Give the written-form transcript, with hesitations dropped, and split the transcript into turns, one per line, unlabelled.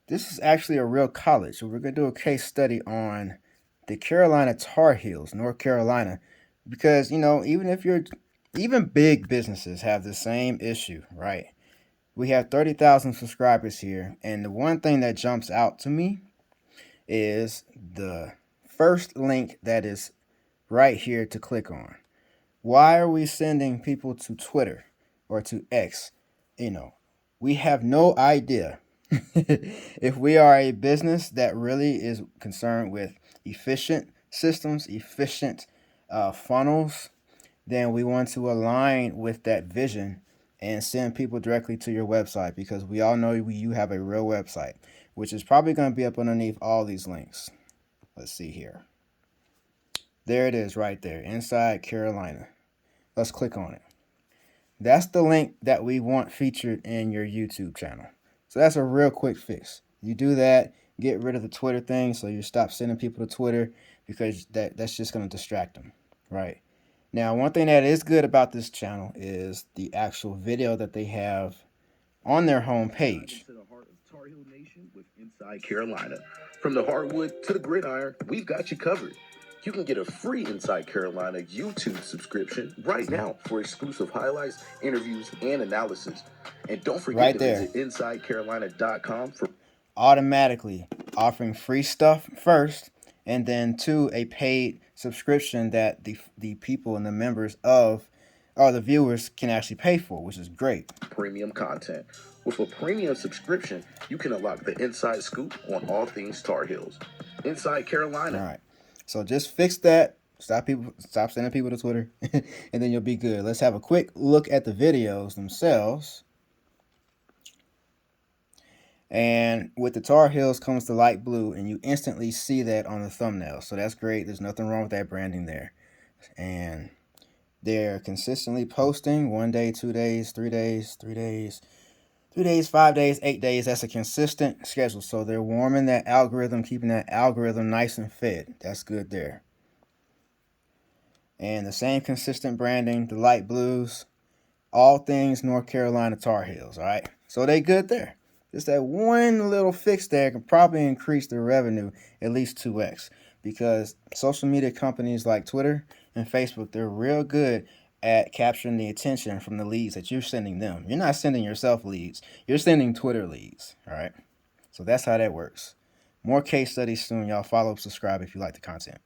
This is actually a real college. So we're going to do a case study on the Carolina Tar Heels, North Carolina, because even big businesses have the same issue, right? We have 30,000 subscribers here, and the one thing that jumps out to me is the first link that is right here to click on. Why are we sending people to Twitter or to X? You know, we have no idea. If we are a business that really is concerned with efficient systems, efficient funnels, then we want to align with that vision and send people directly to your website, because we all know you have a real website, which is probably going to be up underneath all these links. Let's see here. There it is right there, Inside Carolina. Let's click on it. That's the link that we want featured in your YouTube channel. So that's a real quick fix. You do that, get rid of the Twitter thing, so you stop sending people to Twitter, because that's just going to distract them, right? Now, one thing that is good about this channel is the actual video that they have on their home page.
To the heart of Tar Heel Nation with Inside Carolina. From the hardwood to the gridiron, we've got you covered. You can get a free Inside Carolina YouTube subscription right now for exclusive highlights, interviews, and analysis. And don't forget
Right
to
there.
visit InsideCarolina.com for
Automatically offering free stuff first, and then two, a paid subscription that the people and the members of or the viewers can actually pay for, which is great.
premium content. With a premium subscription, you can unlock the inside scoop on all things Tar Heels. Inside Carolina.
All right. So just fix that. Stop sending people to Twitter, and then you'll be good. Let's have a quick look at the videos themselves. And with the Tar Heels comes the light blue, and you instantly see that on the thumbnail. So that's great. There's nothing wrong with that branding there. And they're consistently posting 1 day, 2 days, 3 days, 3 days, 3 days, 5 days, 8 days. That's a consistent schedule. So they're warming that algorithm, keeping that algorithm nice and fed. That's good there. And the same consistent branding, the light blues, all things North Carolina Tar Heels. All right. So they good there. Just that one little fix there can probably increase their revenue at least 2x, because social media companies like Twitter and Facebook, they're real good at capturing the attention from the leads that you're sending them. You're not sending yourself leads. You're sending Twitter leads. All right. So that's how that works. More case studies soon. Y'all follow, subscribe if you like the content.